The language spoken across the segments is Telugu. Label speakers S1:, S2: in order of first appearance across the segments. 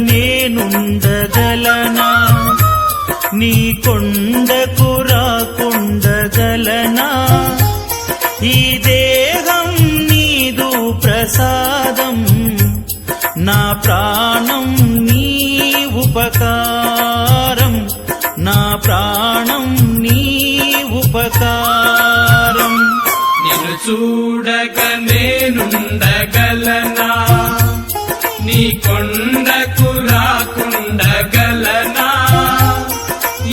S1: నేనుండగలనా నీ కొండకు రాకుండగలనా ఈ దేహం నీదు ప్రసాదం నా ప్రాణం నీ ఉపకారం నా ప్రాణం నీ ఉపకారం
S2: నిన్ను చూడక నేనుండగలనా నీ కొండకు రాకుండగలనా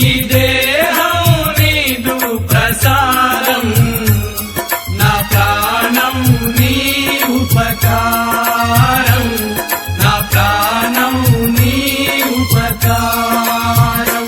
S2: ఈ దేహం నీదు ప్రసాదం నా ప్రాణం నీ ఉపకారం నా ప్రాణం నీ ఉపకారం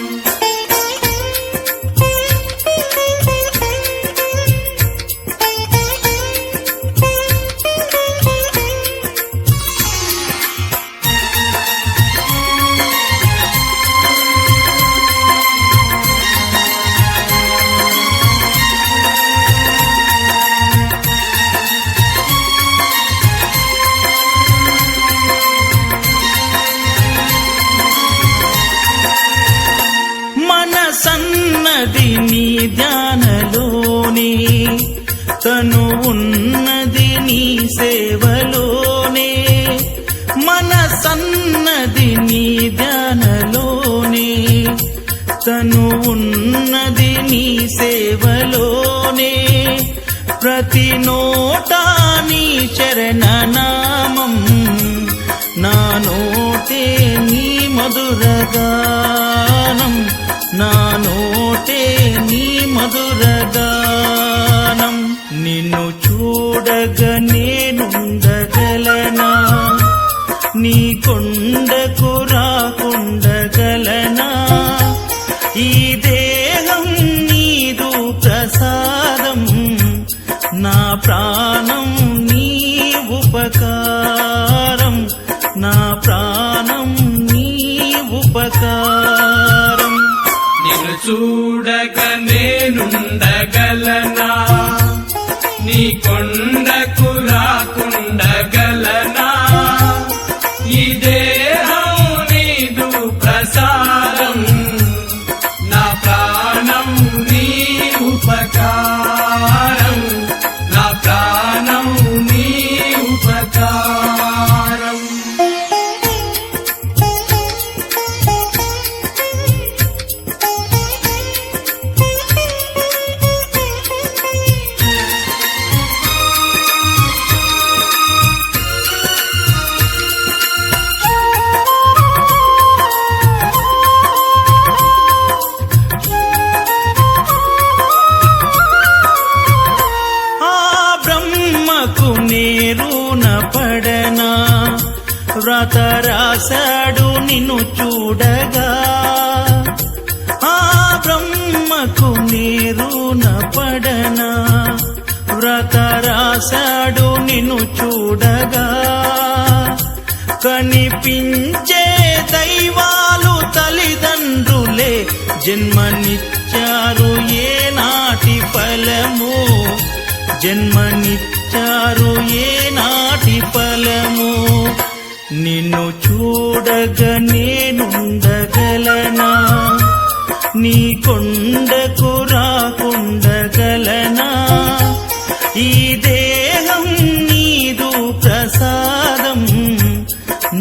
S1: సన్నది నీ ధ్యానలోనే తను ఉన్నది నీ సేవలోనే మనసన్నది నీ ధ్యానలోనే తను ఉన్నది నీ సేవలోనే ప్రతి నోటా నీ చరణనామం నా నోటే నీ మధురగానం నా నోటే నీ మధురగానం నిన్ను చూడగ నేనుండగలనా నీ కొండకు రాకుండగలనా ఈ దేహం నీదు ప్రసాదం నా ప్రాణం నీ ఉపకారం నా ప్రాణం నీ ఉపకారం
S2: నిన్ను చూడక నేనుండగలనా నీ కొండకు రాకుండగలనా ఈ దేహం నీదు ప్రసాదం నా ప్రాణం నీ ఉపకారం నా ప్రాణం నీ ఉపకారం
S1: నేరున పడనా వ్రత రాశాడు నిన్ను చూడగా ఆ బ్రహ్మకు నేరున పడనా వ్రత రాశాడు నిన్ను చూడగా కనిపించే దైవాలు తల్లిదండ్రులే జన్మనిచ్చారు ఏ నాటి ఫలము జన్మనిచ్చారు ఏ నాటి ఫలము నిన్ను చూడగ నేనుండగలనా నీ కొండకు రాకుండగలనా ఈ దేహం నీదు ప్రసాదం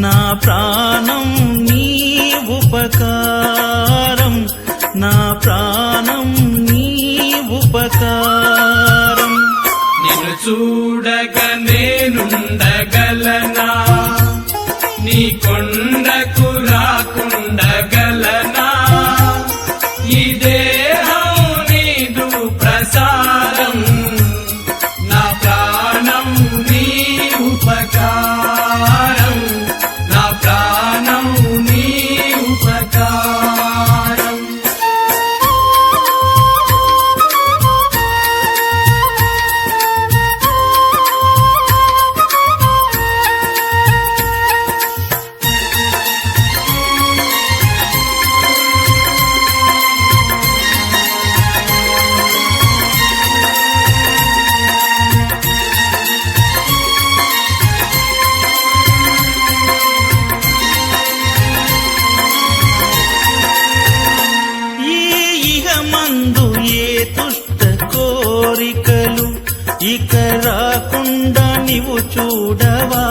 S1: నా ప్రాణం నీ ఉపకారం నా ప్రాణం నీ ఉపకారం
S2: నిన్ను చూడక నేనుండగలనా నీ కొండకు రాకుండగలనా ఈ దేహం నీదు ప్రసాదం నా ప్రాణం నీ ఉపకారం నా ప్రాణం
S1: ఇక రాకుండా నీవు చూడవా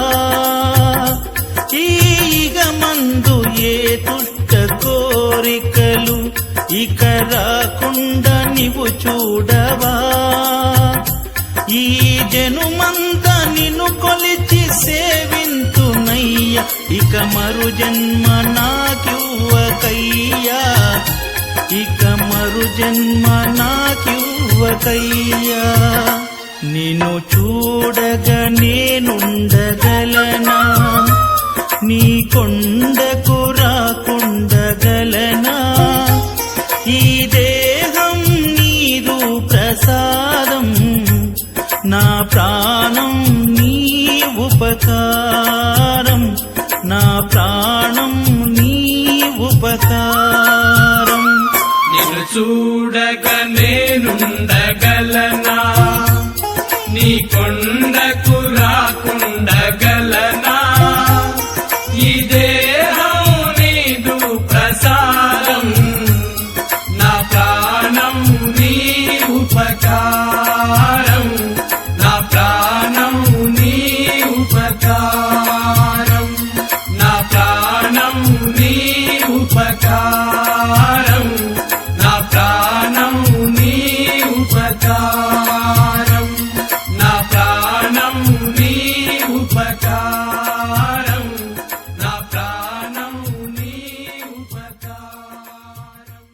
S1: ఈగ మందు ఏ దుష్ట కోరికలు ఇక రాకుండా నీవు చూడవా ఈ జనుమంతా నిన్ను కొలిచి సేవింతునయ్య ఇక మరు జన్మ నాకివ్వకయ్యా ఇక మరు జన్మ నాకివ్వకయ్యా నిన్ను చూడగా నేనుండగలనా నీ కొండకు రాకుండగలనా ఈ దేహం నీదు ప్రసాదం నా ప్రాణం నీ ఉపకారం నా ప్రాణం నీ ఉపకారం
S2: నిన్ను చూడక నేనుండగలనా నీ కొండకు రాకుండగలనా ఈ దేహం నీదు ప్రసాదం నా ప్రాణం నీ ఉపకారం నా ప్రాణం నీ ఉపకారం నా ప్రాణం నీ ఉపకారం నా ప్రాణం నీ ఉపకారం నా ప్రాణం నీ ఉపకారం నా ప్రాణం నీ ఉపకారం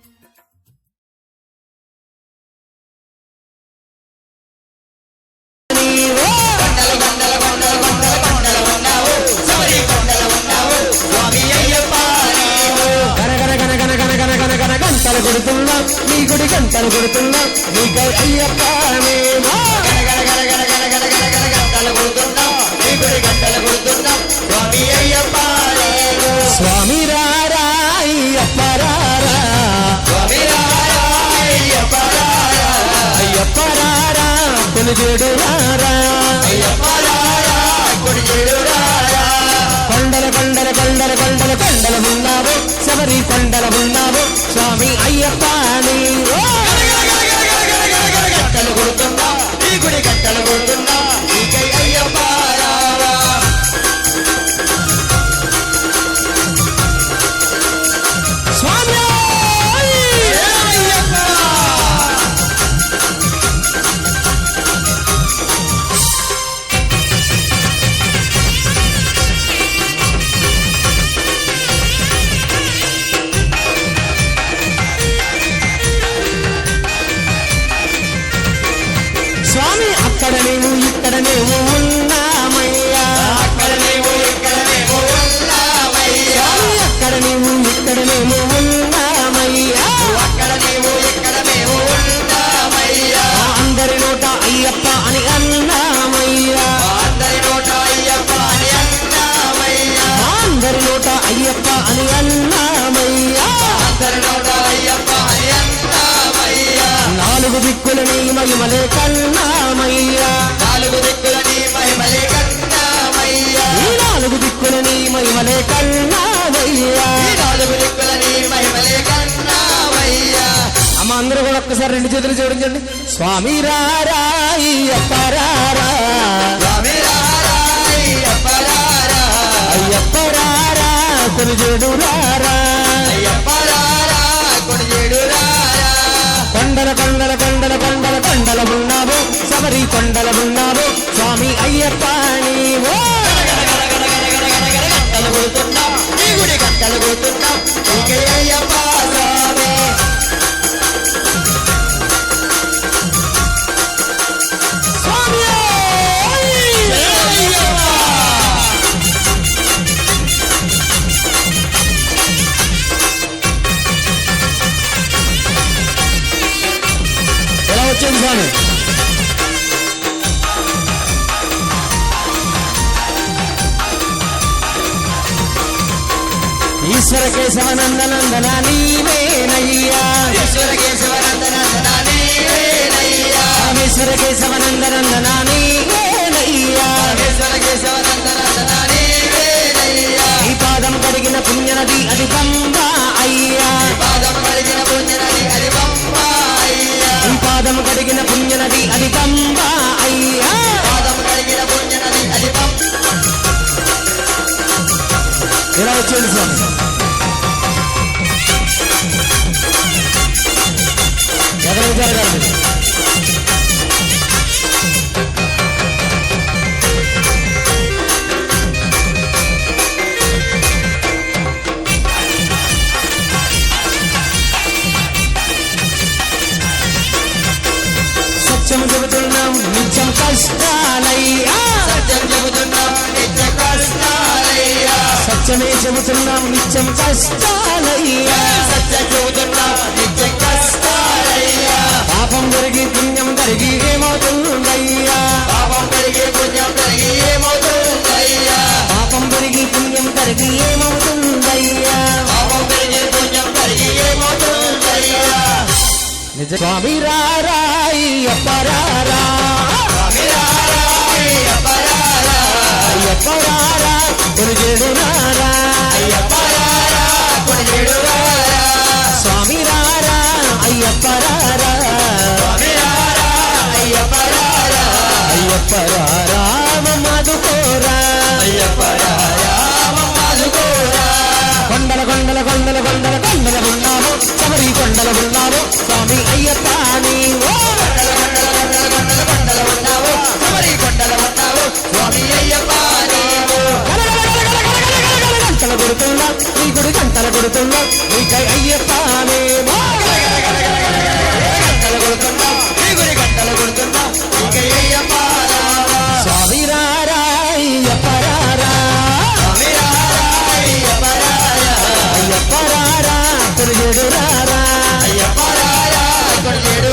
S3: గంటలు కొడుతున్నా నీ గుడి గంటలు కొడుతున్నా నీకై అయ్యప్ప మేము గంటలు కొడుతున్నా నీ గుడి గంటలు కొడుతున్నా స్వామి అయ్యప్ప స్వామి రారా అయ్యప్ప రారా స్వామి రారా అయ్యప్ప రారా అయ్యప్ప రారా కొలుచేడు రారా అయ్యప్ప రారా కొలుచేడు రారా కొండల కొండల కొండల కొండల కొండల ఉన్నావు శబరి కొండల ఉన్నావు స్వామి అయ్యప్ప నీవు గంటలు కొడుతున్నా ఈ గుడి గంటలు కొడుతున్నా నీకై అయ్యప్ప రావా స్వామి అయ్యప్ప స్వామి అక్కడ నీవు ఇక్కడ నీవు ఉన్నామయ్యా అక్కడ నీవు ఇక్కడ నీవు ఉన్నామయ్యా అక్కడ నీవు ఇక్కడ నీవు ఉన్నామయ్యా అక్కడ నీవు ఇక్కడ నీవు ఉన్నామయ్యా అందరి నోట అయ్యప్ప అని అన్నామయ్యా అందరి నోట అయ్యప్ప అని అన్నామయ్యా అందరి నోట అయ్యప్ప అని అన్నామయ్యా అందరి నోట అయ్యప్ప అని అన్నామయ్యా నాలుగు దిక్కుల నీ మహిమలే కన్నామయ్యా నాలుగు దిక్కుల నీ మహిమలే కన్నామయ్యా నాలుగు దిక్కుల నీ మహిమలే కన్నామయ్యా నాలుగు దిక్కుల నీ మహిమలే కన్నామయ్యా అమ్మ అందరూ కూడా ఒక్కసారి రెండు చేతులు జోడించండి స్వామి రారా అయ్యప్ప రారా స్వామి రారా అయ్యప్ప రారా అయ్యప్ప రారా కొలుచేడు రారా అయ్యప్ప రారా కొలుచేడు రారా కొండల కొండల కొండల కొండల కొండల ఉన్నావు శబరి కొండల ఉన్నావు స్వామి అయ్యప్ప నీవు గంటలు కొడుతున్నా నీ గుడి గంటలు కొడుతున్నా నీకై అయ్యప్ప స్వామి స్వామి అయ్యప్ప ఎలా వచ్చింది స్వామి ఈశ్వర కేశవనందనందన నీవేనయ్యా ఈశ్వర కేశవనందనందన నీవేనయ్యా ఈశ్వర కేశవనందనందన నీవేనయ్యా ఈశ్వర కేశవనందనందన నీవేనయ్యా ఈ పాదం కడిగిన పుణ్యనది అది పంబా అయ్యా పాదం కడిగిన పుణ్యనది అది పంబా అయ్యా ఈ పాదం కడిగిన పుణ్యనది అది పంబా అయ్యా వచ్చేయండి స్వామి. ఎక్కడికి జరగాలి? సత్యం చెబుతున్నాం నిత్యం కష్టాలయ్యా,
S4: సత్యం చెబుతున్నాం నిత్య కష్టాలయ్యా,
S3: సత్యమే చెబుతున్నాం నిత్యం కష్టాలయ్యా,
S4: సత్యం చెబుతున్నాం నిత్య కష్టాలయ్యా,
S3: పాపం పెరిగి పుణ్యం తరిగి ఏమవుతుందయ్యా,
S4: పాపం పెరిగి పుణ్యం పెరిగి ఏమవుతుందయ్యా,
S3: పాపం పెరిగి పుణ్యం తరిగి ఏమవుతుందయ్యా.
S4: పాపం పెరిగి పుణ్యం పెరిగి ఏమవుతుందయ్యా.
S3: నిజ స్వామి రారా అయ్యప్ప రారా,
S4: స్వామి రారా అయ్యప్ప రారా,
S3: అయ్యప్ప రారా కొలుచేడు రారా,
S4: అయ్యప్ప రారా కొనిచేడు రారా,
S3: స్వామి రారా అయ్యప్ప రారా,
S4: స్వామి రారా అయ్యప్ప రారా,
S3: అయ్యప్ప రారా మమ్మదుకోరా,
S4: అయ్యప్ప రారా మమ్మాదుకోరా,
S3: కొండల కొండల కొండల కొండల కొండల ఉన్నాము, శబరి కొండల ఉన్నాము స్వామి అయ్యప్ప నీవో,
S4: కొండల కొండల కొండల కొండల కొండల ఉన్నావు, శబరి కొండల ఉన్నావు, స్వామి అయ్యప్ప నీవు.
S3: గంటలు కొడుతున్నా నీ గుడి గంటలు కొడుతున్నా నీకై అయ్యప్ప నీవో,
S4: గంటలు కొడుతున్నావు, నీ గురి గంటలు కొడుతున్నావు, నీకై అయ్యప్ప రావా.
S3: స్వామి రారా అయ్యప్ప రారా,
S4: స్వామి రారా అయ్యప్ప రారా,
S3: అయ్యప్ప రారా కొలుచేడు రారా,
S4: అయ్యప్ప రారా కొనిచేడు